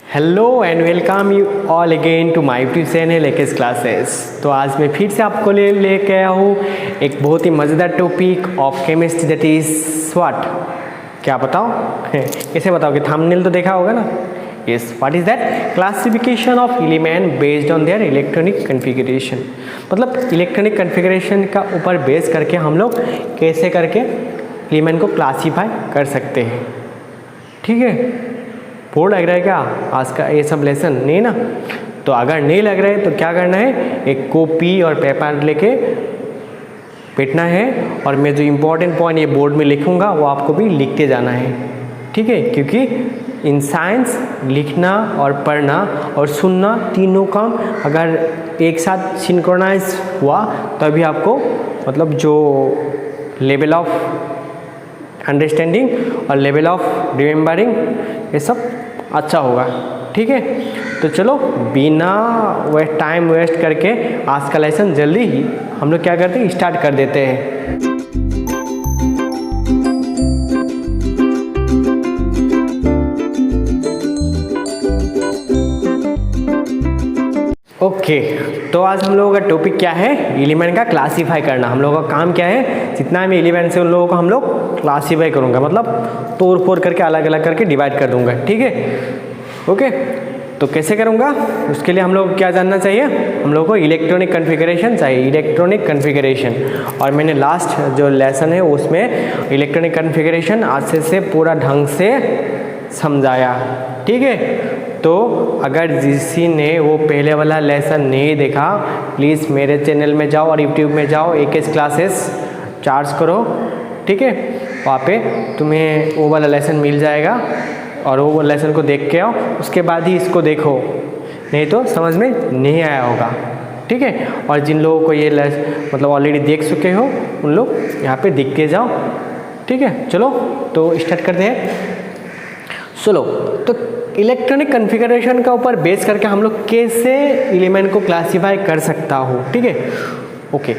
Hello and welcome you all again to my YouTube channel AKS classes. तो आज मैं फिर से आपको लेके आया हूँ एक बहुत ही मज़ेदार topic of chemistry, that is what. क्या बताओ कैसे बताओगे? थंबनेल तो देखा होगा ना। Yes, what is that? Classification of element based on their electronic configuration. मतलब इलेक्ट्रॉनिक कन्फिगरेशन का ऊपर बेस करके हम लोग कैसे करके एलिमेंट को क्लासीफाई कर सकते हैं। ठीक है, बोर लग रहा है क्या आज का ये सब लेसन? नहीं ना? तो अगर नहीं लग रहा है तो क्या करना है, एक कॉपी और पेपर लेके बैठना है और मैं जो इम्पोर्टेंट पॉइंट ये बोर्ड में लिखूंगा वो आपको भी लिखते जाना है। ठीक है, क्योंकि इन साइंस लिखना और पढ़ना और सुनना तीनों काम अगर एक साथ सिंक्रोनाइज हुआ तभी आपको मतलब जो लेवल ऑफ अंडरस्टैंडिंग और लेवल ऑफ रिमेंबरिंग ये सब अच्छा होगा। ठीक है, तो चलो बिना टाइम वेस्ट करके आज का लेसन जल्दी ही हम लोग क्या करते हैं, स्टार्ट कर देते हैं। ओके, तो आज हम लोगों का टॉपिक क्या है? एलिमेंट का क्लासीफाई करना। हम लोगों का काम क्या है, जितना भी एलिमेंट्स है उन लोगों को हम लोग क्लासीफाई करूँगा, मतलब तोड़ फोड़ करके अलग अलग करके डिवाइड कर दूंगा। ठीक है, ओके। तो कैसे करूँगा उसके लिए हम लोग क्या जानना चाहिए? हम लोगों को इलेक्ट्रॉनिक कन्फिगरेशन चाहिए, इलेक्ट्रॉनिक कन्फिगरेशन। और मैंने लास्ट जो लेसन है उसमें इलेक्ट्रॉनिक कन्फिगरेशन अच्छे से पूरा ढंग से समझाया। ठीक है, तो अगर किसी ने वो पहले वाला लेसन नहीं देखा प्लीज़ मेरे चैनल में जाओ और यूट्यूब में जाओ, एकेस क्लासेस चार्ज करो। ठीक है, वहाँ पे तुम्हें वो वाला लेसन मिल जाएगा और वो लेसन को देख के आओ, उसके बाद ही इसको देखो, नहीं तो समझ में नहीं आया होगा। ठीक है, और जिन लोगों को ये मतलब ऑलरेडी देख चुके हो उन लोग यहाँ पे दिख के जाओ। ठीक है, चलो तो स्टार्ट करते हैं। चलो, तो इलेक्ट्रॉनिक कन्फिगरेशन का ऊपर बेस करके हम लोग कैसे एलिमेंट को क्लासीफाई कर सकता हो। ठीक है, ओके।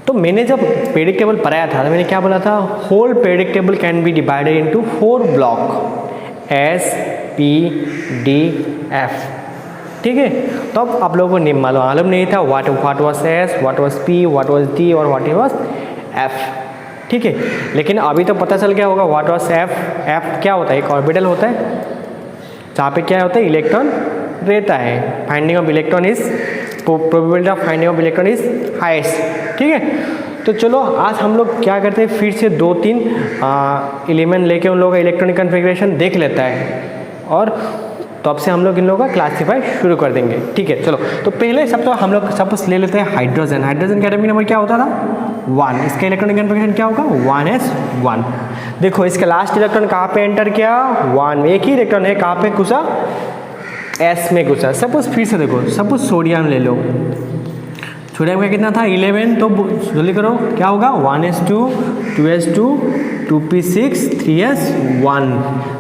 तो मैंने जब पीरियडिक टेबल पढ़ाया था तो मैंने क्या बोला था, whole periodic table can be divided into 4 block S P D F. ठीक है, तो अब आप लोगों को मालूम नहीं था what was S, what was P, what was D और व्हाट वाज एफ। ठीक है, लेकिन अभी तो पता चल गया होगा व्हाट वाज एफ। एफ क्या होता है? एक ऑर्बिटल होता है जहाँ पे क्या होता है, इलेक्ट्रॉन रहता है। Finding of electron is probability of finding of electron is highest. ठीक है, तो चलो आज हम लोग क्या करते हैं, फिर से 2-3 एलिमेंट लेके उन लोगों का इलेक्ट्रॉनिक कन्फिगरेशन देख लेता है और तो अब से हम लोग इन लोगों का क्लासीफाई शुरू कर देंगे। ठीक है, चलो तो पहले सब तो हम लोग सपोज ले लेते हैं हाइड्रोजन। हाइड्रोजन का एटॉमिक नंबर क्या होता था? 1। इसका इलेक्ट्रॉनिक कन्फिगरेशन क्या होगा? 1s1। देखो इसका लास्ट इलेक्ट्रॉन कहाँ पे एंटर किया? 1। एक ही इलेक्ट्रॉन है, कहाँ पे घुसा? s में घुसा। सपोज फिर से देखो, सपोज सोडियम ले लो। सोडियम का कितना था? 11। तो जल्दी करो क्या होगा? 1s2 2s2 2p6 3s1।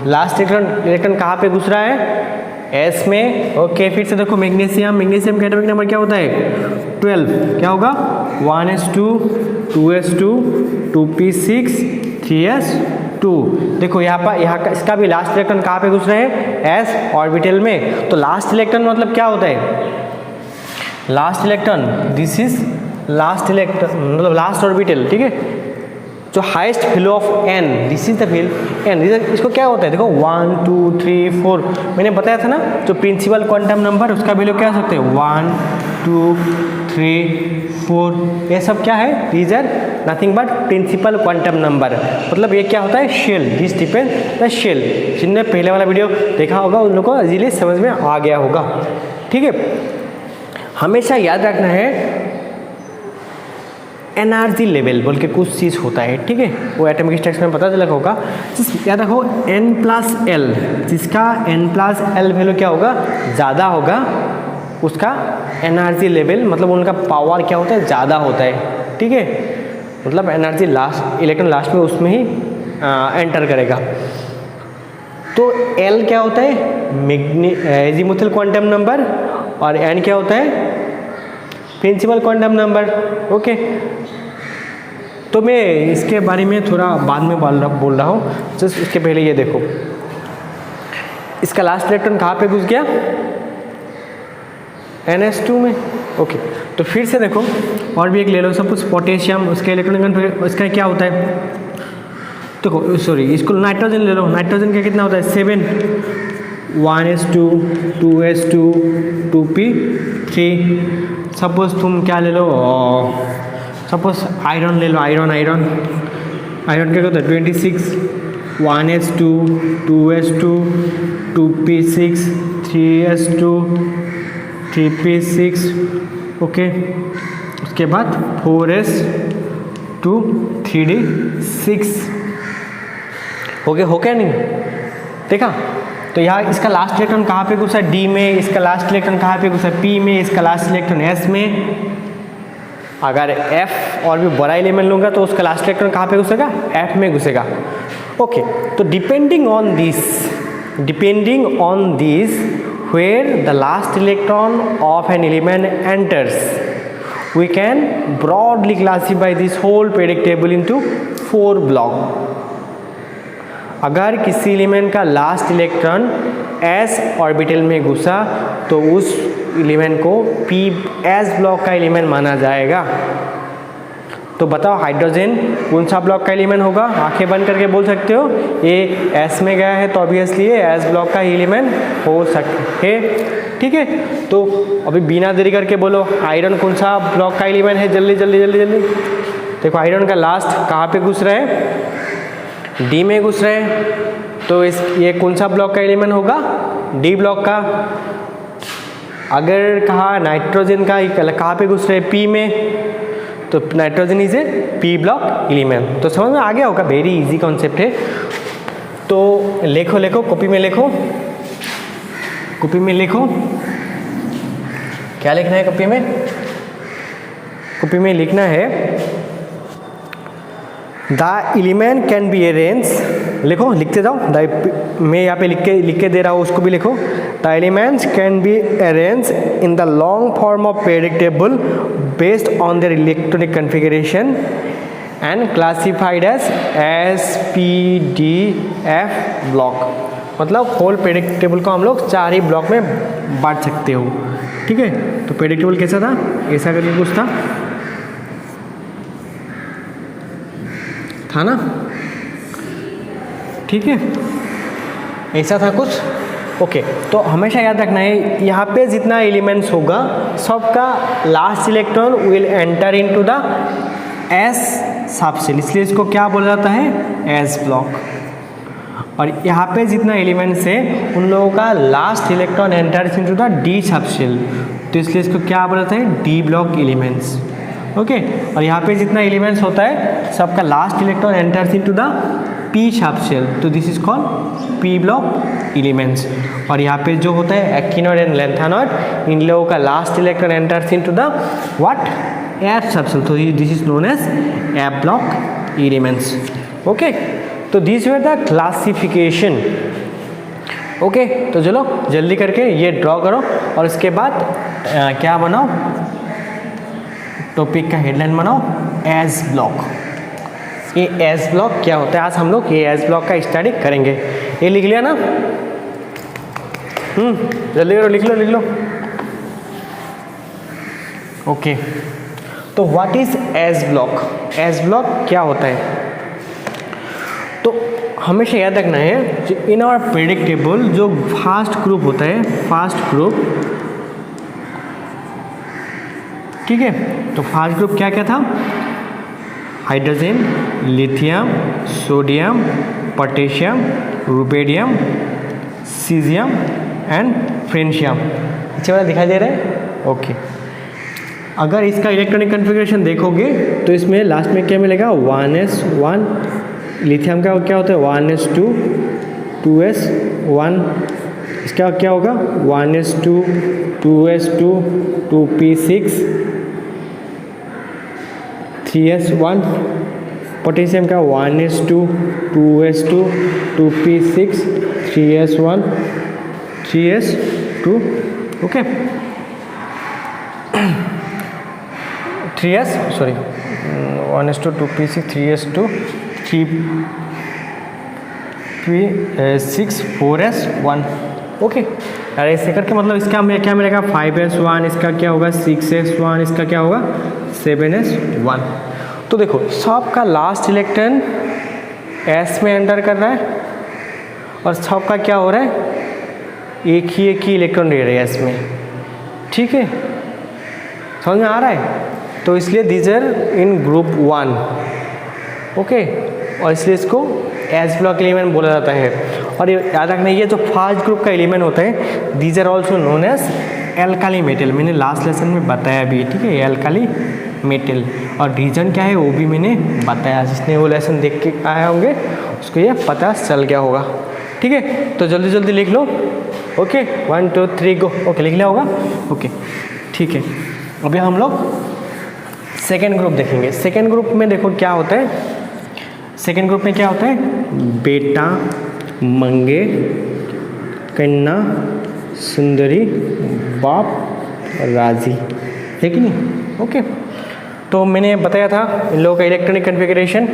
Last electron कहाँ पे घुस रहा है? s में। ओके, फिर से देखो मैग्नीशियम। मैग्नीशियम का एटॉमिक नंबर क्या होता है? 12। क्या होगा? 1s2 2s2 2p6 3s2। देखो यहाँ का इसका भी लास्ट इलेक्ट्रॉन कहाँ पे घुस रहे हैं? s ऑर्बिटल में। तो लास्ट इलेक्ट्रॉन मतलब क्या होता है? Last electron, this is last electron मतलब लास्ट ऑर्बिटल। ठीक है, जो highest value of n, this is the value n। इसको क्या होता है? देखो 1 2 3 4 मैंने बताया था ना, जो प्रिंसिपल क्वांटम नंबर उसका वैल्यू क्या हो सकते हैं? 1 2 3 4। ये सब क्या है? These are nothing but principal quantum number. मतलब ये क्या होता है? Shell. This depend the shell. जिनने पहले वाला वीडियो देखा होगा उन लोगों को इजीली समझ में आ गया होगा। ठीक है, हमेशा याद रखना है एनर्जी लेवल बोल के कुछ चीज़ होता है। ठीक है, वो एटॉमिक स्ट्रक्चर में पता चला होगा। याद रखो n+l, जिसका n+l वैल्यू क्या होगा? ज़्यादा होगा, उसका एनर्जी लेवल मतलब उनका पावर क्या होता है? ज़्यादा होता है। ठीक है, मतलब एनर्जी लास्ट इलेक्ट्रॉन लास्ट में उसमें ही एंटर करेगा। तो l क्या होता है? एजीमुथल क्वांटम नंबर, और n क्या होता है? Principal quantum number. ओके, तो मैं इसके बारे में थोड़ा बाद में बोल रहा हूँ, जस्ट उसके पहले ये देखो इसका लास्ट इलेक्ट्रॉन कहाँ पे घुस गया, NH2 में। ओके, तो फिर से देखो और भी एक ले लो, सपोज पोटेशियम, उसके इलेक्ट्रॉन उसका क्या होता है, देखो सॉरी इसको नाइट्रोजन ले लो, नाइट्रोजन का कितना होता है 7, 1s2 2s2 2p3। सपोज तुम क्या ले लो, सपोज आयरन ले लो, आयरन क्या होता है 26, 1s2 2s2 2p6 3s2 3p6। Okay, उसके बाद 4s2 3d6। हो क्या नहीं, देखा। तो यहाँ इसका लास्ट इलेक्ट्रॉन कहाँ पे घुसा है, डी में, इसका लास्ट इलेक्ट्रॉन कहाँ पे घुसा है, पी में, इसका लास्ट इलेक्ट्रॉन एस में। अगर एफ और भी बड़ा एलिमेंट लूँगा तो उसका लास्ट इलेक्ट्रॉन कहाँ पे घुसेगा, एफ में घुसेगा। ओके, तो depending on this where the last electron of an element enters, we can broadly classify this whole periodic table into 4 block। अगर किसी एलिमेंट का लास्ट इलेक्ट्रॉन s ऑर्बिटल में घुसा तो उस एलिमेंट को s ब्लॉक का एलिमेंट माना जाएगा। तो बताओ हाइड्रोजन कौन सा ब्लॉक का एलिमेंट होगा, आंखें बंद करके बोल सकते हो, ये S में गया है तो ऑब्वियसली ये S ब्लॉक का एलिमेंट हो सकते है। ठीक है, तो अभी बिना देरी करके बोलो आयरन कौन सा ब्लॉक का एलिमेंट है, जल्दी जल्दी जल्दी जल्दी। देखो आयरन का लास्ट कहाँ पे घुस रहा है, D में घुस रहा है, तो ये कौन सा ब्लॉक का एलिमेंट होगा, D ब्लॉक का। अगर कहा नाइट्रोजन का कहाँ पे घुस रहा है, P में, तो nitrogen is A P block element. तो समझ में आ गया होगा, वेरी इजी कॉन्सेप्ट है। तो लिखो कॉपी में लिखो, क्या लिखना है कॉपी में लिखना है the element can be arrange, लिखो लिखते जाओ, मैं यहाँ पे लिख के दे रहा हूँ, उसको भी लिखो। The elements can be arrange in the long form of periodic table based on their electronic configuration and classified as SPDF block। मतलब होल पीरियोडिक टेबल को हम लोग 4 ही ब्लॉक में बांट सकते हो। ठीक है, तो पीरियोडिक टेबल कैसा था, ऐसा करके कुछ था ना, ठीक है, ऐसा था कुछ। ओके, तो हमेशा याद रखना है यहाँ पे जितना एलिमेंट्स होगा सबका last electron will enter into the S subshell, इसलिए इसको क्या बोला जाता है, एस ब्लॉक। और यहाँ पे जितना एलिमेंट्स है उन लोगों का last electron enters into the D subshell, तो इसलिए इसको क्या बोला जाता है, डी ब्लॉक एलिमेंट्स। ओके, और यहाँ पे जितना एलिमेंट्स होता है सबका last electron enters into the p subshell, तो this is called P block elements. और यहाँ पे जो होता है एक्टिनोइड एंड लैंथेनोइड, इन लोगों का last electron enters into the what, f subshell, तो this is known as f block elements. Okay, तो this were the classification. Okay, तो चलो जल्दी करके ये ड्रॉ करो और उसके बाद क्या बनाओ, टॉपिक का हेडलाइन बनाओ, एस ब्लॉक। ये एस ब्लॉक क्या होता है, आज हम लोग ये एस ब्लॉक का स्टडी करेंगे। ये लिख लिया ना, जल्दी करो, लिख लो। ओके, तो what is S block, S block क्या होता है, तो हमेशा याद रखना है इन आवर पीरियोडिक टेबल जो फास्ट ग्रुप होता है, फास्ट ग्रुप, ठीक है, तो फास्ट ग्रुप क्या क्या था, hydrogen, lithium, sodium, potassium, rubidium, caesium and francium. अच्छा वाला दिखाई दे रहा है। ओके, अगर इसका इलेक्ट्रॉनिक कन्फिग्रेशन देखोगे तो इसमें लास्ट में क्या मिलेगा, 1s1, लिथियम का क्या होता है 1s2, 2s1, इसका क्या होगा 1s2, 2s2, 2p6, 3s1, potassium का 1s2, 2s2, 2p6, 3s1, 3s2, okay, 1s2, 2p6, 3s2, 3p6, 4s1, okay, अरे ऐसे करके मतलब इसका क्या मिलेगा 5s1, इसका क्या होगा 6s1, इसका क्या होगा 7s1। तो देखो सबका लास्ट इलेक्ट्रॉन s में एंटर कर रहा है और सबका क्या हो रहा है एक ही इलेक्ट्रॉन ले रहे हैं s में, ठीक है, समझ में आ रहा है। तो इसलिए these are in group 1, okay, और इसलिए इसको एस ब्लॉक एलिमेंट बोला जाता है। और ये याद रखना ये जो फर्स्ट ग्रुप का एलिमेंट होता है these are also known as alkali metal, मैंने लास्ट लेसन में बताया भी, ठीक है, एल्काली मेटल। और रीजन क्या है वो भी मैंने बताया, जिसने वो लेसन देख के आए होंगे उसको ये पता चल गया होगा, ठीक है। तो जल्दी जल्दी लिख लो, ओके, 1 2 3 गो, ओके, लिख लिया होगा, ओके, ठीक है। अभी हम लोग सेकेंड ग्रुप देखेंगे। सेकेंड ग्रुप में देखो क्या होता है, सेकेंड ग्रुप में क्या होता है बेटा, मंगे, कन्ना, सुंदरी, बाप, राजी, है कि नहीं, ओके। तो मैंने बताया था इन लोगों का electronic configuration,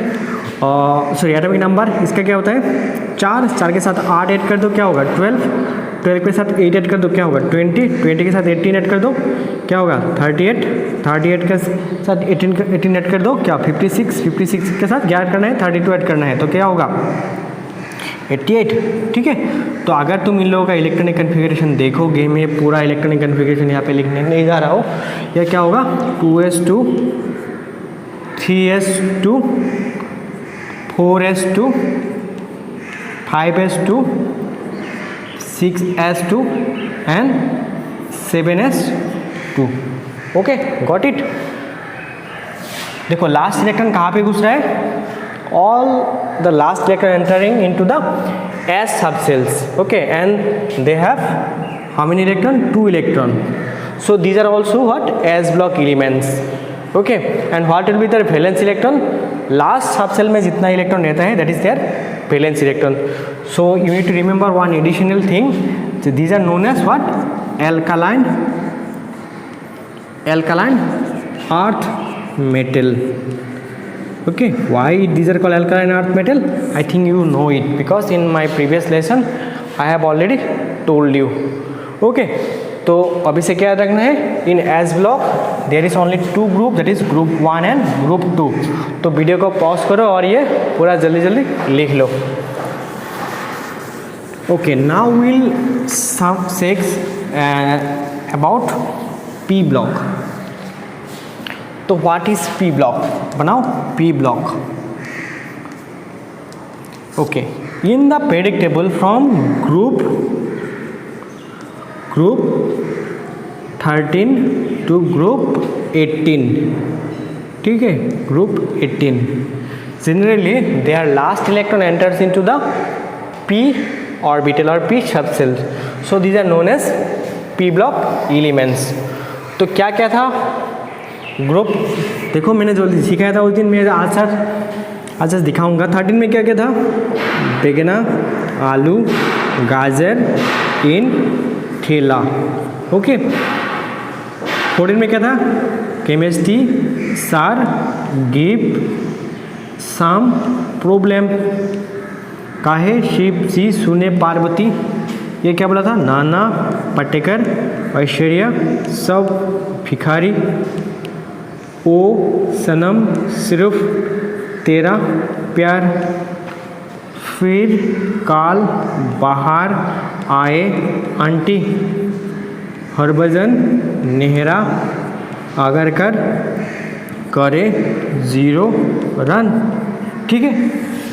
sorry atomic number इसका क्या होता है 4 के साथ 8 ऐड कर दो क्या होगा 12 के साथ 8 ऐड कर दो क्या होगा 20 के साथ 18 ऐड कर दो क्या होगा 38 के साथ 18 ऐड कर दो क्या 56 के साथ 11 करना है 32 ऐड करना है तो क्या होगा 88, ठीक है। तो अगर तुम इन लोगों का इलेक्ट्रॉनिक कन्फिगरेशन देखोगे, मैं पूरा इलेक्ट्रॉनिक कन्फिगरेशन यहाँ पे लिखने नहीं जा रहा हूँ, यह क्या होगा 2s2 3s2 4s2 5s2 6s2 and 7s2, okay, got it. देखो लास्ट इलेक्ट्रॉन कहाँ पे घुस रहा है, all the last electron entering into the s subcells, okay, and they have how many electron 2 electron, so these are also what s block elements, okay, and what will be their valence electron, last subcell में जितना electron रहता है that is their valence electron। So you need to remember one additional thing, so these are known as what alkaline earth metal, okay। Why these are called alkaline earth metal, I think you know it because in my previous lesson I have already told you, okay। तो अभी से क्या याद रखना है, in s block there is only 2 group, that is group 1 and group 2। तो video को pause करो और ये पूरा जल्दी जल्दी लिख लो, ओके। नाउ विल सम सेक्स अबाउट पी ब्लॉक। तो व्हाट इज पी ब्लॉक, बनाओ p block, okay. In the periodic table from group 13 to group 18, ठीक है, group 18 generally there last electron enters into the p orbital और p subshell, so these are known as p block elements. तो क्या क्या था group, देखो मैंने जो सिखाया था उस दिन मैं आज दिखाऊंगा। 13 में क्या क्या था, बैगना, आलू, गाजर, इन, ठेला, ओके। 14 में क्या था, केमिस्ट्री, सार, गिफ्ट, साम, प्रॉब्लम, काहे, शिव, सी, सुने, पार्वती, ये क्या बोला था, नाना, पटेकर, ऐश्वर्या, सब, भिखारी, ओ, सनम, सिर्फ, तेरा, प्यार, फिर, काल, बाहर, आए, आंटी, हरभजन, नेहरा, आगरकर, करे, 0, रन, ठीक है।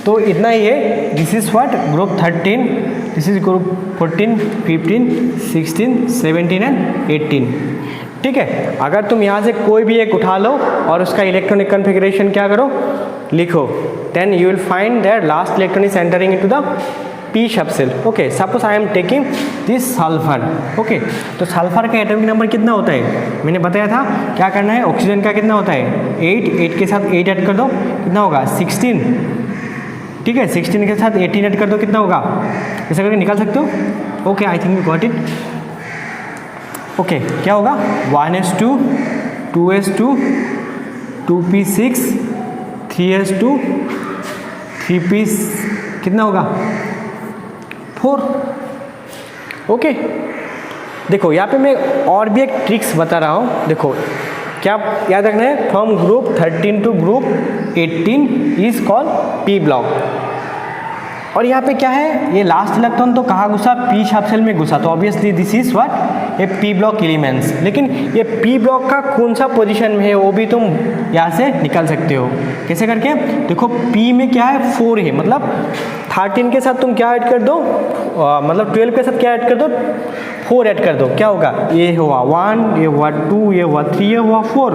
तो इतना ही है, this is what group 13, this is group 14 15 16 17 and 18, ठीक है। अगर तुम यहाँ से कोई भी एक उठा लो और उसका इलेक्ट्रॉनिक कन्फिगरेशन क्या करो लिखो, then you will find that last electron is entering into the p subshell, okay. Suppose I am taking this sulphur, okay. तो सल्फर का एटॉमिक नंबर कितना होता है, मैंने बताया था क्या करना है, ऑक्सीजन का कितना होता है 8 के साथ 8 ऐड कर दो कितना होगा 16, ठीक है। 16 के साथ 18 ऐड कर दो कितना होगा, ऐसा करके निकाल सकते हो, okay. I think you got it, okay. क्या होगा 1s2 2s2 2p6 3s2 3p कितना होगा 4, ओके, देखो यहाँ पे मैं और भी एक ट्रिक्स बता रहा हूँ। देखो क्या याद रखना है, from group 13 to group 18 is called P block. और यहाँ पे क्या है, ये लास्ट इलेक्ट्रॉन तो कहाँ घुसा, पी शार्प शेल में घुसा, तो ऑब्वियसली दिस इज व्हाट, ये पी ब्लॉक एलिमेंट्स। लेकिन ये पी ब्लॉक का कौन सा पोजीशन में है वो भी तुम यहाँ से निकाल सकते हो। कैसे करके, देखो पी में क्या है, 4 है, मतलब 13 के साथ तुम क्या ऐड कर दो, मतलब 12 के साथ क्या ऐड कर दो, 4 ऐड कर दो, क्या होगा, ये हुआ 1, ये हुआ 2, ये हुआ 3, ये हुआ 4,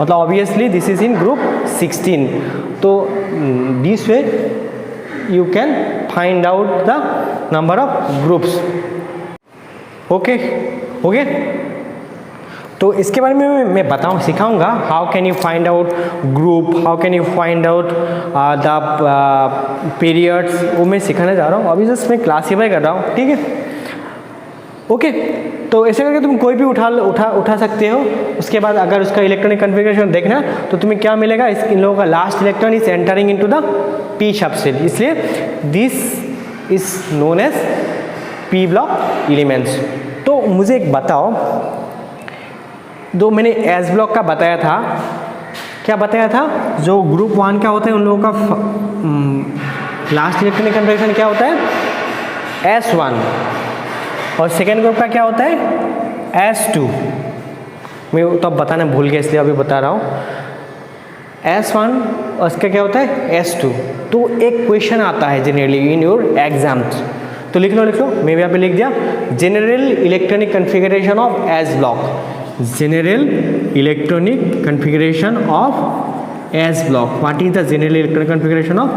मतलब obviously this is in group 16। तो this way you can find out the number of groups. Okay, तो इसके बारे में मैं सिखाऊंगा, how can you find out group, how can you find out the periods, वो मैं सिखाने जा रहा हूँ। अभी जस्ट मैं क्लासीफाई कर रहा हूँ, ठीक है। ओके, तो ऐसे करके तुम कोई भी उठा सकते हो। उसके बाद अगर उसका इलेक्ट्रॉनिक कन्फिगरेशन देखना तो तुम्हें क्या मिलेगा, इन लोगों का last electron is entering into the p sharp shell, इसलिए this is known as p block elements. तो मुझे एक बताओ, जो मैंने एस ब्लॉक का बताया था, क्या बताया था, जो ग्रुप 1 का होता है उन लोगों का लास्ट इलेक्ट्रॉनिक कन्फिगरेशन क्या होता है, S1, और सेकेंड ग्रुप का क्या होता है, S2। मैं तो अब बताना भूल गया इसलिए अभी बता रहा हूँ। S1 और इसका क्या होता है, S2। तो एक क्वेश्चन आता है जनरली इन योर एग्जाम्स, तो लिख लो, मैं भी यहाँ पे लिख दिया, general electronic configuration of S block, general electronic configuration of S block. What is the general electronic configuration of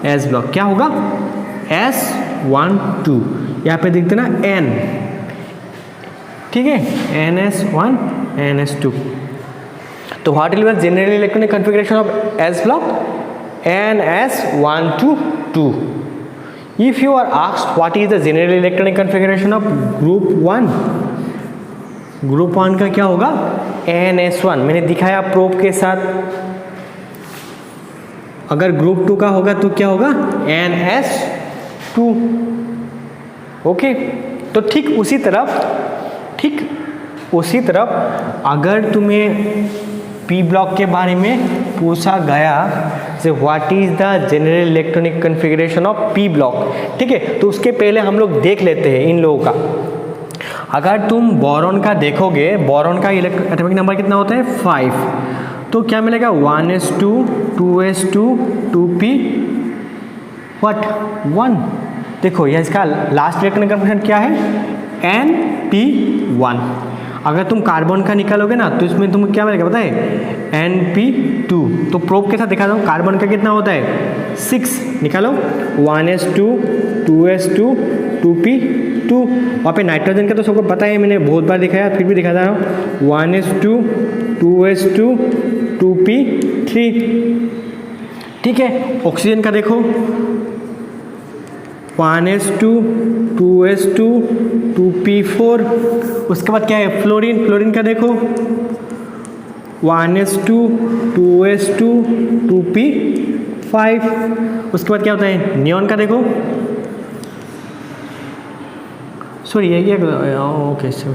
S block, क्या होगा, S12, यहाँ पे देखते ना N, ठीक है, NS1 NS2। तो what will be the general electronic configuration of S block, NS122। If you are asked what is the general electronic configuration of group 1, group 1 का क्या होगा, NS1, मैंने दिखाया प्रोब के साथ। अगर ग्रुप 2 का होगा तो क्या होगा, NS2। ओके, तो ठीक उसी तरफ अगर तुम्हें पी ब्लॉक के बारे में पूछा गया से what is the general electronic configuration of p block, ठीक है, तो उसके पहले हम लोग देख लेते हैं इन लोगों का। अगर तुम बोरॉन का देखोगे, बोरॉन का एटॉमिक नंबर कितना होता है, 5, तो क्या मिलेगा, 1s2 2s2 2p व्हाट 1। देखो यह इसका लास्ट इलेक्ट्रॉनिक कन्फिगरेशन क्या है, np1। अगर तुम कार्बन का निकालोगे ना तो इसमें तुम क्या मिलेगा पता है, np2। तो प्रोब के साथ दिखा दो, कार्बन का कितना होता है, 6, निकालो, 1s2 2s2 2p2। वहाँ पे नाइट्रोजन का तो सबको पता है, मैंने बहुत बार दिखाया, फिर भी दिखा रहा हूँ, 1s2 2s2 2p3, ठीक है। ऑक्सीजन का देखो, 1s2 2s2 2p4। उसके बाद क्या है, फ्लोरीन का देखो, 1s2 2s2 2p5। उसके बाद क्या होता है, नियॉन का देखो, सॉरी ये ओके 7,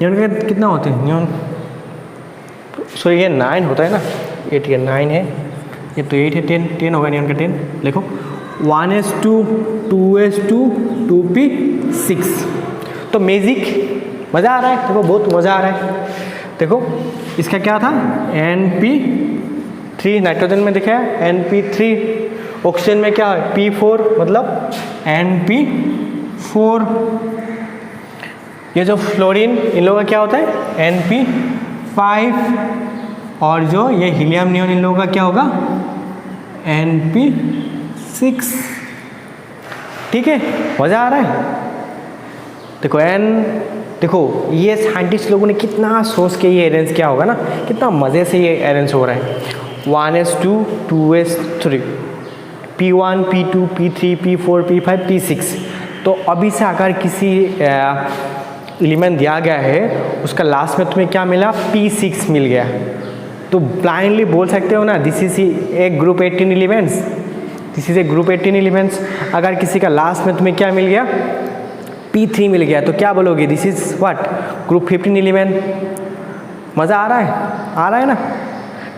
नियॉन का कितना होते हैं, नियॉन सॉरी ये 9 होता है ना, 8 है, 9 है, ये तो 8 है, 10 होगा नियॉन का 10। देखो 1s2 2s2 2p6। तो मैजिक, मज़ा आ रहा है, देखो बहुत मज़ा आ रहा है। देखो इसका क्या था, np3, नाइट्रोजन में दिखाया np3। ऑक्सीजन में क्या है, p4, मतलब np4। ये जो फ्लोरीन, इन लोगों का क्या होता है, np5। और जो ये हीलियम नियॉन, इन लोगों का क्या होगा, np6। ठीक है, मज़ा आ रहा है। देखो ये साइंटिस्ट लोगों ने कितना सोच के ये अरेंज किया होगा ना, कितना मज़े से ये अरेंज हो रहा है। 1s2 2s3 p1 p2 p3 p4 p5 p6। तो अभी से अगर किसी एलिमेंट दिया गया है, उसका लास्ट में तुम्हें क्या मिला, p6 मिल गया, तो ब्लाइंडली बोल सकते हो ना, this is a group 18 elements, this is a group 18 elements. अगर किसी का लास्ट में तुम्हें क्या मिल गया, P3 मिल गया तो क्या बोलोगे, this is what, group 15 element. मज़ा आ रहा है ना,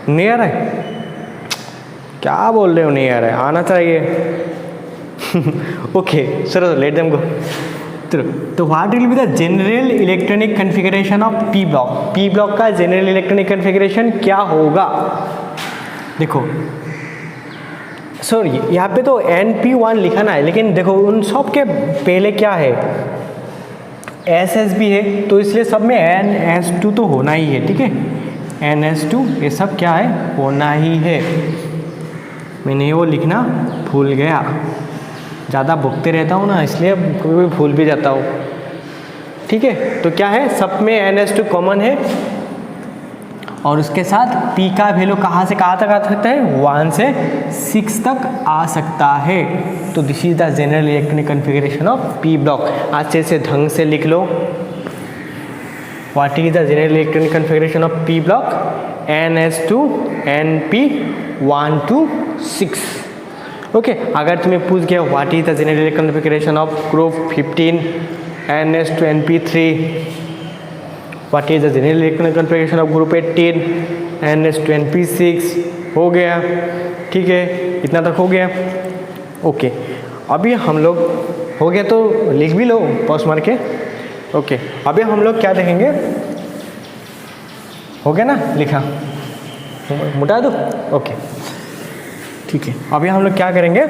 नहीं आ रहा है, क्या बोल रहे हो नहीं आ रहा है, आना चाहिए। ओके चलो लेट देम गो। तो what will be the general electronic configuration of p block, p block का जनरल इलेक्ट्रॉनिक कन्फिगरेशन क्या होगा। देखो सॉरी यहाँ पे तो NP1 लिखना है, लेकिन देखो उन सब के पहले क्या है, SSB है, तो इसलिए सब में NS2 तो होना ही है, ठीक है, NS2 ये सब क्या है, होना ही है। मैंने वो लिखना भूल गया, ज़्यादा भुगते रहता हूँ ना, इसलिए कभी भी भूल भी जाता हूँ, ठीक है। तो क्या है, सब में NS2 कॉमन है, और उसके साथ P का वैल्यू कहाँ से कहाँ तक आ सकता है, 1 से 6 तक आ सकता है। तो this is the general electronic configuration of P block. अच्छे से ढंग से लिख लो, what is the general electronic configuration of P block, NS2 NP 1 to 6। Okay अगर तुम्हें पूछ गया what is the general electronic configuration of group 15 NS2 NP3, what is the general electronic configuration of group 18 NS2 NP6, हो गया, ठीक है, इतना तक हो गया। ओके अभी हम लोग हो गया तो लिख भी लो पॉज मार के। ओके अभी हम लोग क्या देखेंगे, हो गया ना लिखा, मुटा दो, ओके ठीक है। अभी हम लोग क्या करेंगे,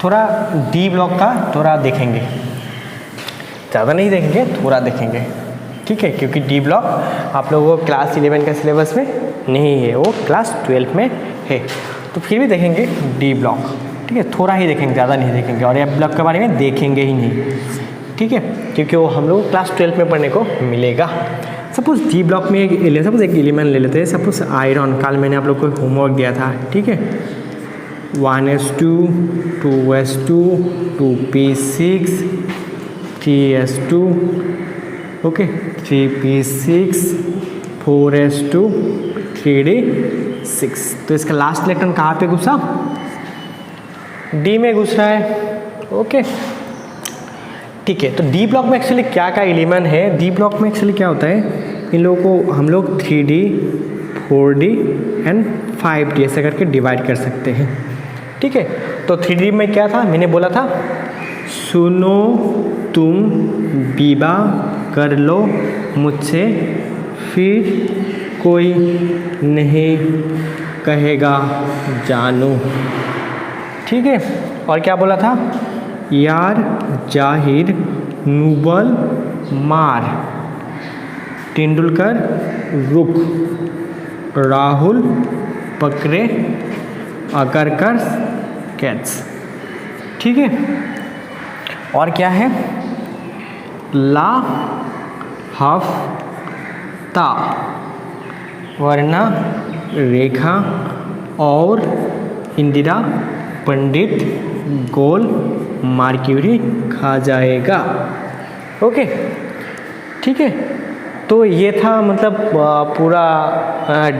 थोड़ा डी ब्लॉक का थोड़ा देखेंगे, ज़्यादा नहीं देखेंगे, थोड़ा देखेंगे, ठीक है, क्योंकि डी ब्लॉक आप लोगों को क्लास 11 का सिलेबस में नहीं है, वो क्लास 12 में है, तो फिर भी देखेंगे डी ब्लॉक, ठीक है, थोड़ा ही देखेंगे, ज़्यादा नहीं देखेंगे, और एफ ब्लॉक के बारे में देखेंगे ही नहीं, ठीक है, क्योंकि वो हम लोग क्लास 12 में पढ़ने को मिलेगा। सपोज डी ब्लॉक में सपोज एक एलिमेंट ले लेते हैं, सपोज आयरन, कल मैंने आप लोग को होमवर्क दिया था, ठीक है, 1s2 2s2 2p6 3s2 okay 3p6 4s2 3d6। तो इसका लास्ट इलेक्ट्रॉन कहाँ पे घुसा, डी में घुस रहा है, ओके ठीक है। तो डी ब्लॉक में एक्चुअली क्या क्या एलिमेंट है, डी ब्लॉक में एक्चुअली क्या होता है, इन लोगों को हम लोग 3D 4D एंड 5D ऐसे करके डिवाइड कर सकते हैं, ठीक है। तो 3D में क्या था, मैंने बोला था सुनो तुम विवाह कर लो मुझसे, फिर कोई नहीं कहेगा जानू, ठीक है। और क्या बोला था, यार जाहिर नुबल मार, तेंदुलकर रुक, राहुल पकड़े अगरकर कैच, ठीक है। और क्या है, ला हफ्ता वरना रेखा और इंदिरा पंडित गोल मार्क्यूरी खा जाएगा, ओके ठीक है। तो ये था मतलब पूरा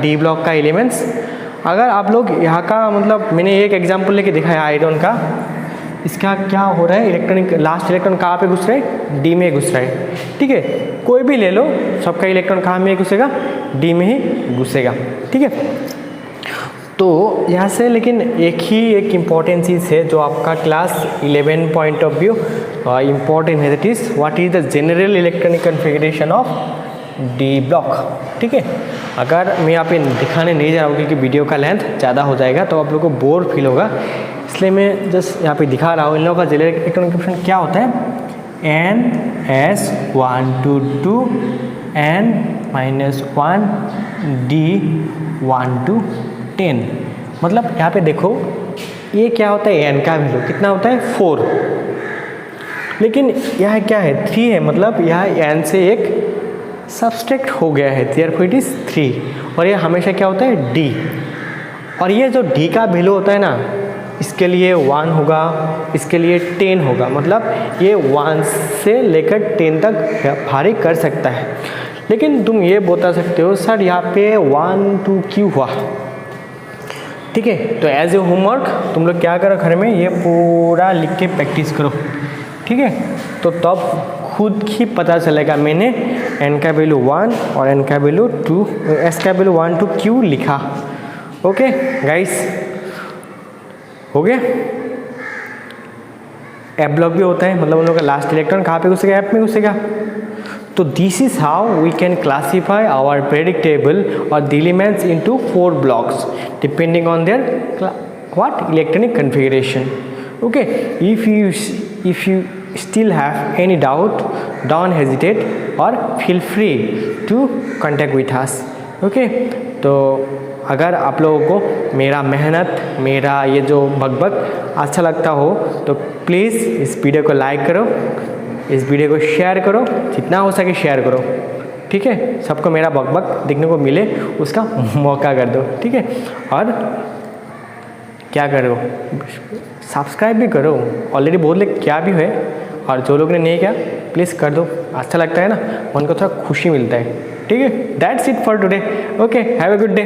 डी ब्लॉक का एलिमेंट्स। अगर आप लोग यहाँ का मतलब मैंने एक एग्जांपल लेके दिखाया आयरन का, इसका क्या हो रहा है, इलेक्ट्रॉनिक लास्ट इलेक्ट्रॉन कहाँ पे घुस रहा है, डी में घुस रहा है, ठीक है। कोई भी ले लो, सबका इलेक्ट्रॉन कहाँ में घुसेगा, डी में ही घुसेगा, ठीक है। तो यहाँ से लेकिन एक इम्पॉर्टेंट चीज़ है जो आपका class 11 point of view important है, that is what is the general electronic configuration of d block, ठीक है। अगर मैं यहाँ पे दिखाने नहीं जा रहा हूँ क्योंकि वीडियो का लेंथ ज़्यादा हो जाएगा तो आप लोगों को बोर फील होगा, इसलिए मैं जस्ट यहाँ पे दिखा रहा हूँ। इन लोगों का जनरल इलेक्ट्रॉनिक कन्फिगरेशन क्या होता है, NS122 N-1 D1 to 10। मतलब यहाँ पे देखो ये क्या होता है, n का वैल्यू कितना होता है 4, लेकिन यहाँ क्या है 3 है, मतलब यहाँ n से एक सब्सट्रैक्ट हो गया है, देयरफॉर इट इज 3। और ये हमेशा क्या होता है d, और ये जो d का वैल्यू होता है ना, इसके लिए 1 होगा, इसके लिए 10 होगा, मतलब ये 1 से लेकर 10 तक भारी कर सकता है। लेकिन तुम ये बता सकते हो सर यहाँ पे 1 2 क्यों हुआ, ठीक है। तो एज ए होमवर्क तुम लोग क्या करो, घर में ये पूरा लिख के प्रैक्टिस करो, ठीक है। तो तब खुद ही पता चलेगा मैंने n का वैल्यू 1 और n का वैल्यू 2, s का वैल्यू 1 2 क्यों लिखा। ओके गाइस, हो गया। एप ब्लॉक भी होता है, मतलब उन लोगों का लास्ट इलेक्ट्रॉन कहाँ पे घुसेगा, ऐप में घुसेगा। तो this is how we can classify our predictable और the elements into 4 blocks depending on their what electronic configuration. Okay, if you still have any doubt, don't hesitate or feel free to contact with us. Okay, तो अगर आप लोगों को मेरा मेहनत, मेरा ये जो बकबक अच्छा लगता हो तो प्लीज़ इस वीडियो को लाइक करो, इस वीडियो को शेयर करो, जितना हो सके शेयर करो, ठीक है। सबको मेरा बकबक देखने को मिले उसका मौका कर दो, ठीक है। और क्या करो, सब्सक्राइब भी करो, ऑलरेडी बहुत लोग क्या भी है, और जो लोग ने नहीं किया प्लीज़ कर दो, अच्छा लगता है ना, मन को थोड़ा खुशी मिलता है, ठीक है। That's it for today. Okay, have a good day.